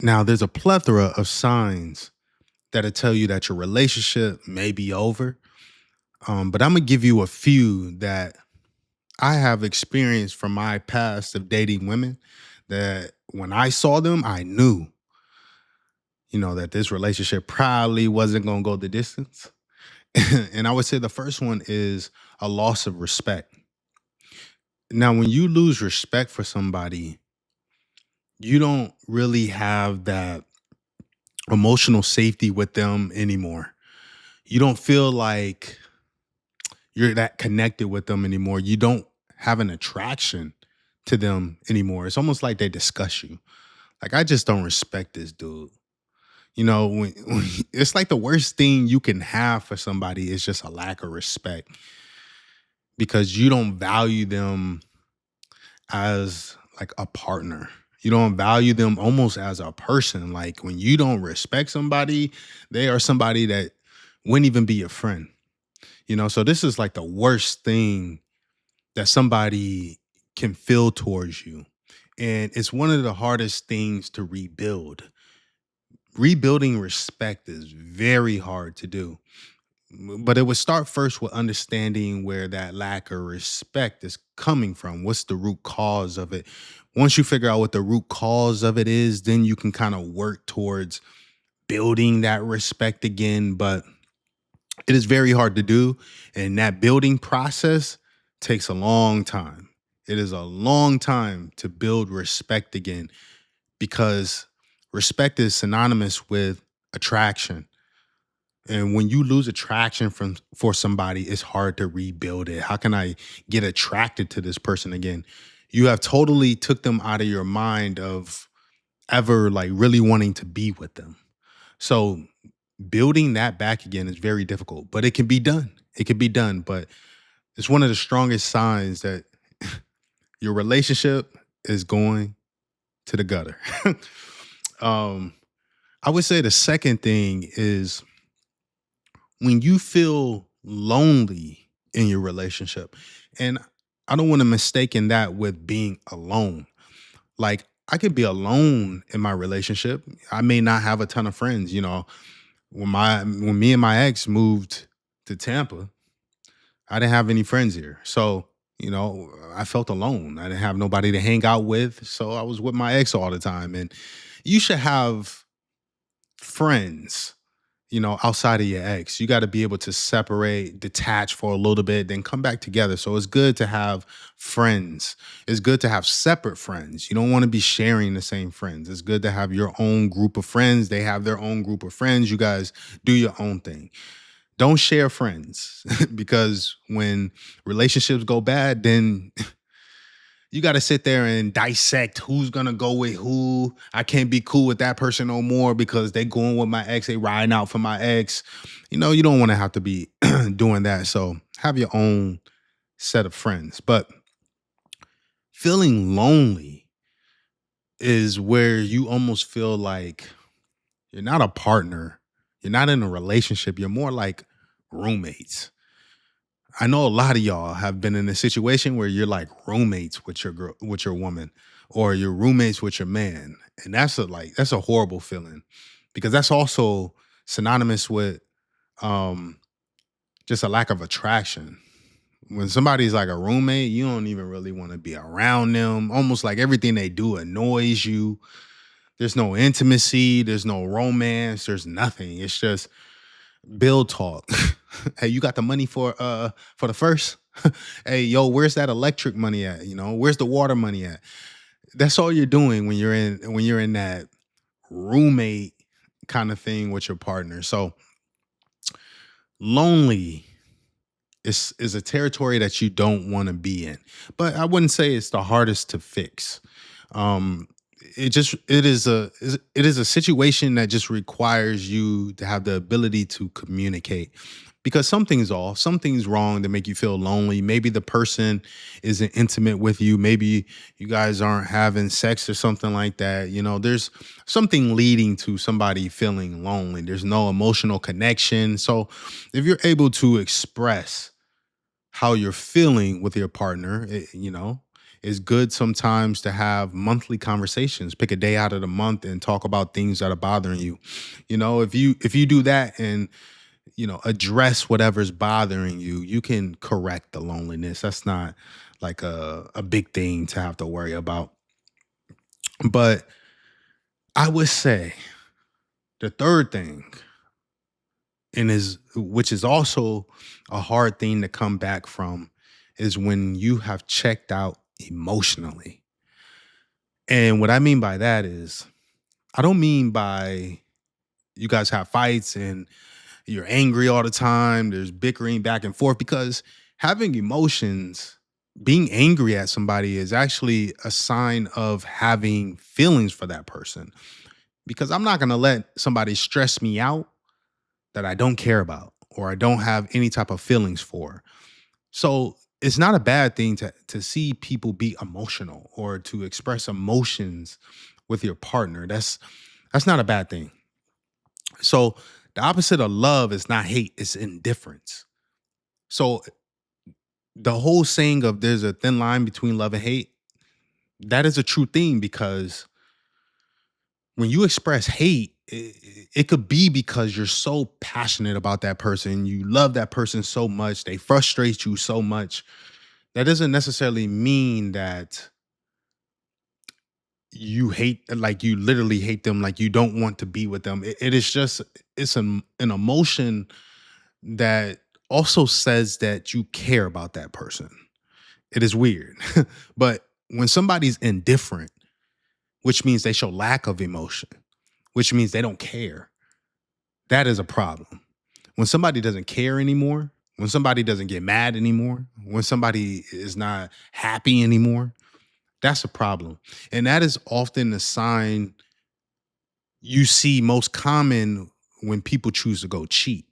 Now, there's a plethora of signs that'll tell you that your relationship may be over. But I'm gonna give you a few that I have experienced from my past of dating women that when I saw them, I knew, that this relationship probably wasn't gonna go the distance. And I would say the first one is a loss of respect. Now, when you lose respect for somebody, you don't really have that emotional safety with them anymore. You don't feel like you're that connected with them anymore. You don't have an attraction to them anymore. It's almost like they discuss you. Like, I just don't respect this dude. When it's like the worst thing you can have for somebody is just a lack of respect because you don't value them as like a partner. You don't value them almost as a person. Like when you don't respect somebody, they are somebody that wouldn't even be your friend. So this is like the worst thing that somebody can feel towards you. And it's one of the hardest things to rebuild. Rebuilding respect is very hard to do. But it would start first with understanding where that lack of respect is coming from. What's the root cause of it? Once you figure out what the root cause of it is, then you can kind of work towards building that respect again. But it is very hard to do. And that building process takes a long time. It is a long time to build respect again because respect is synonymous with attraction. And when you lose attraction from for somebody, it's hard to rebuild it. How can I get attracted to this person again? You have totally took them out of your mind of ever like really wanting to be with them. So building that back again is very difficult, but it can be done. It can be done, but it's one of the strongest signs that your relationship is going to the gutter. um, I would say the second thing is when you feel lonely in your relationship. And I don't want to mistaken that with being alone. Like I could be alone in my relationship. I may not have a ton of friends, when me and my ex moved to Tampa, I didn't have any friends here. So, I felt alone. I didn't have nobody to hang out with. So I was with my ex all the time. And you should have friends, outside of your ex. You got to be able to separate, detach for a little bit, then come back together. So it's good to have friends. It's good to have separate friends. You don't want to be sharing the same friends. It's good to have your own group of friends. They have their own group of friends. You guys do your own thing. Don't share friends because when relationships go bad, then you got to sit there and dissect who's gonna go with who. I can't be cool with that person no more because they going with my ex. They riding out for my ex. You don't want to have to be doing that. So have your own set of friends. But feeling lonely is where you almost feel like you're not a partner. You're not in a relationship. You're more like roommates. I know a lot of y'all have been in a situation where you're like roommates with your girl, with your woman, or you're roommates with your man, and that's a horrible feeling because that's also synonymous with um just a lack of attraction. When somebody's like a roommate, you don't even really want to be around them. Almost like everything they do annoys you. There's no intimacy, there's no romance, there's nothing. It's just bill talk. Hey, you got the money for the first? Hey, yo, where's that electric money at? Where's the water money at? That's all you're doing when you're in that roommate kind of thing with your partner. So lonely is a territory that you don't want to be in. But I wouldn't say it's the hardest to fix. Um it is a situation that just requires you to have the ability to communicate because something's off, something's wrong to make you feel lonely. Maybe the person isn't intimate with you, maybe you guys aren't having sex or something like that. There's something leading to somebody feeling lonely. There's no emotional connection. So if you're able to express how you're feeling with your partner, it's good sometimes to have monthly conversations. Pick a day out of the month and talk about things that are bothering you. If you do that and address whatever's bothering you, you can correct the loneliness. That's not like a big thing to have to worry about. But I would say the third thing, and is which is also a hard thing to come back from, is when you have checked out emotionally. And what I mean by that is, I don't mean by you guys have fights and you're angry all the time, there's bickering back and forth, because having emotions, being angry at somebody is actually a sign of having feelings for that person. Because I'm not going to let somebody stress me out that I don't care about or I don't have any type of feelings for. So it's not a bad thing to see people be emotional or to express emotions with your partner. That's not a bad thing. So the opposite of love is not hate, it's indifference. So the whole saying of there's a thin line between love and hate, that is a true thing, because when you express hate, it could be because you're so passionate about that person, you love that person so much, they frustrate you so much. That doesn't necessarily mean that you hate, like you literally hate them, like you don't want to be with them. It is just, it's an emotion that also says that you care about that person. It is weird. But when somebody's indifferent, which means they show lack of emotion, which means they don't care, that is a problem. When somebody doesn't care anymore, when somebody doesn't get mad anymore, when somebody is not happy anymore, that's a problem. And that is often a sign you see most common when people choose to go cheat.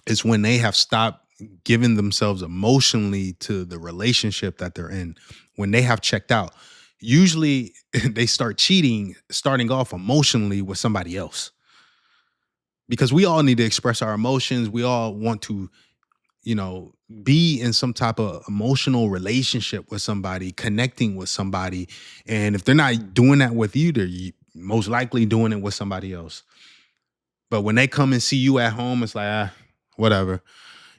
It's when they have stopped giving themselves emotionally to the relationship that they're in, when they have checked out. Usually they start cheating, starting off emotionally with somebody else. Because we all need to express our emotions. We all want to, you know, be in some type of emotional relationship with somebody, connecting with somebody. And if they're not doing that with you, they're most likely doing it with somebody else. But when they come and see you at home, it's like, whatever.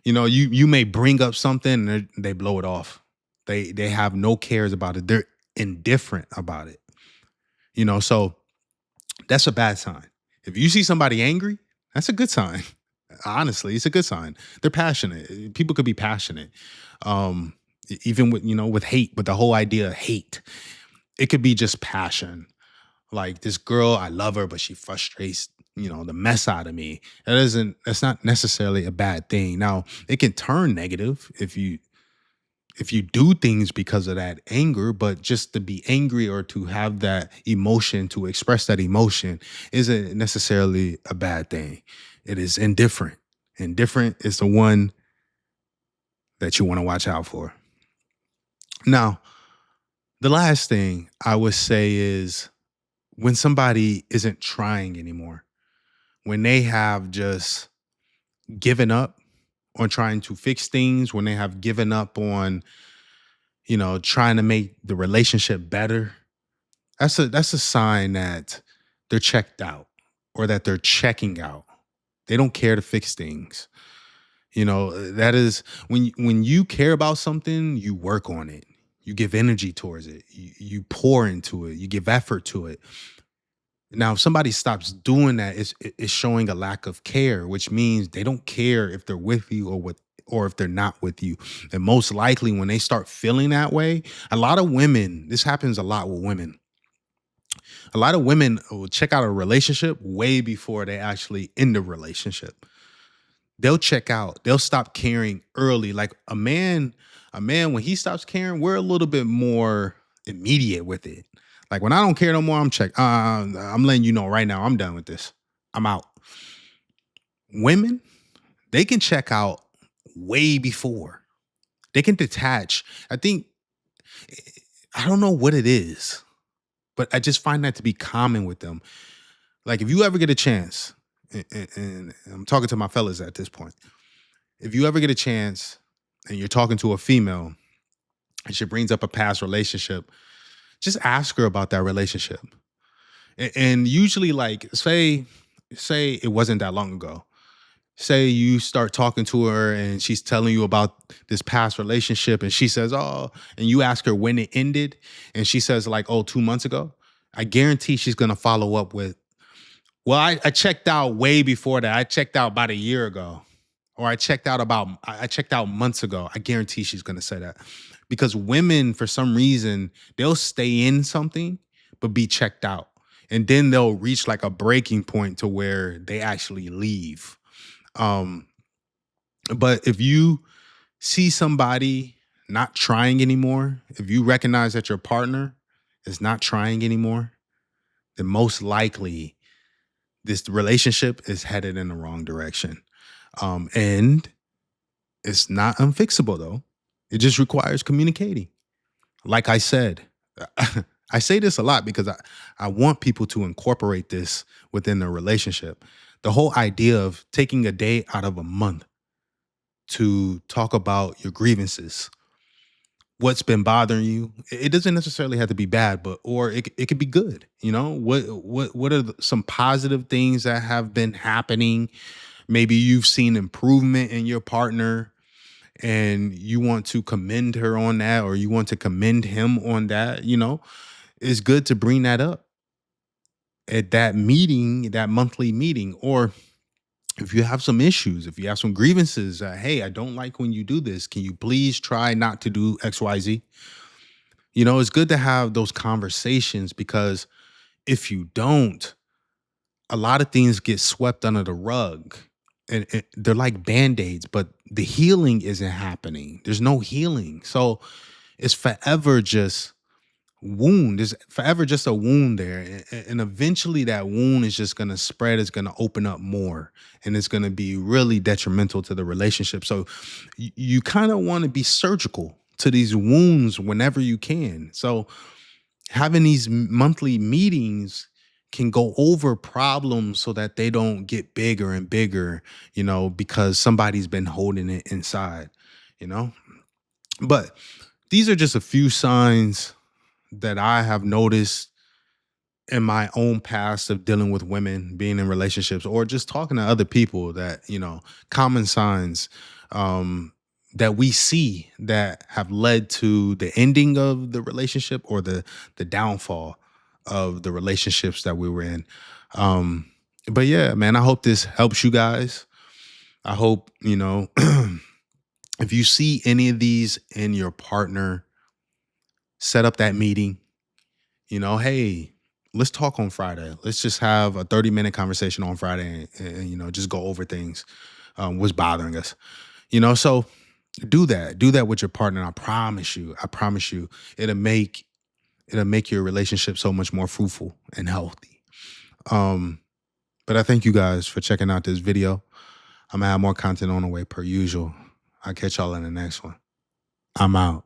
You may bring up something and they blow it off. They have no cares about it. They're indifferent about it. So that's a bad sign. If you see somebody angry, that's a good sign. Honestly, it's a good sign. They're passionate. People could be passionate. Um, Even with hate, with the whole idea of hate, it could be just passion. Like, this girl, I love her, but she frustrates, the mess out of me. That's not necessarily a bad thing. Now, it can turn negative if you do things because of that anger, but just to be angry or to have that emotion, to express that emotion, isn't necessarily a bad thing. It is indifferent. Indifferent is the one that you want to watch out for. Now, the last thing I would say is when somebody isn't trying anymore, when they have just given up on trying to fix things, when they have given up on, trying to make the relationship better, that's a sign that they're checked out or that they're checking out. They don't care to fix things. That is when you care about something, you work on it. You give energy towards it. You pour into it. You give effort to it. Now, if somebody stops doing that, it's showing a lack of care, which means they don't care if they're with you or if they're not with you. And most likely when they start feeling that way, a lot of women, this happens a lot with women. A lot of women will check out a relationship way before they actually end the relationship. They'll check out. They'll stop caring early. Like a man when he stops caring, we're a little bit more immediate with it. Like, when I don't care no more, I'm letting you know right now, I'm done with this. I'm out. Women, they can check out way before. They can detach. I think I don't know what it is, but I just find that to be common with them. Like, if you ever get a chance, and I'm talking to my fellas at this point, if you ever get a chance and you're talking to a female and she brings up a past relationship, just ask her about that relationship. And usually, like, say it wasn't that long ago. Say you start talking to her and she's telling you about this past relationship, and she says, "Oh," and you ask her when it ended, and she says, like, "Oh, 2 months ago." I guarantee she's gonna follow up with, "Well, I checked out way before that. I checked out about a year ago." Or I checked out months ago. I guarantee she's gonna say that. Because women, for some reason, they'll stay in something but be checked out. And then they'll reach like a breaking point to where they actually leave. Um, but if you see somebody not trying anymore, if you recognize that your partner is not trying anymore, then most likely this relationship is headed in the wrong direction. And it's not unfixable though. It just requires communicating. Like I said, I say this a lot because I want people to incorporate this within their relationship. The whole idea of taking a day out of a month to talk about your grievances, what's been bothering you. It doesn't necessarily have to be bad, but or it could be good. You know, what are some positive things that have been happening? Maybe you've seen improvement in your partner and you want to commend her on that, or you want to commend him on that. It's good to bring that up at that meeting, that monthly meeting. Or if you have some issues, if you have some grievances, hey, I don't like when you do this, can you please try not to do XYZ? It's good to have those conversations, because if you don't, a lot of things get swept under the rug, and they're like band-aids, but the healing isn't happening. There's no healing. So it's forever just wound. There's forever just a wound there. And eventually that wound is just going to spread. It's going to open up more, and it's going to be really detrimental to the relationship. So you kind of want to be surgical to these wounds whenever you can. So having these monthly meetings can go over problems so that they don't get bigger and bigger, because somebody's been holding it inside, you know? But these are just a few signs that I have noticed in my own past of dealing with women, being in relationships, or just talking to other people, that, common signs that we see that have led to the ending of the relationship, or the downfall of the relationships that we were in. Um, but yeah, man, I hope this helps you guys. I hope, if you see any of these in your partner, set up that meeting. Hey, let's talk on Friday. Let's just have a 30-minute conversation on Friday, and just go over things, what's bothering us. So do that with your partner. And I promise you, it'll make your relationship so much more fruitful and healthy. Um, but I thank you guys for checking out this video. I'm gonna have more content on the way per usual. I'll catch y'all in the next one. I'm out.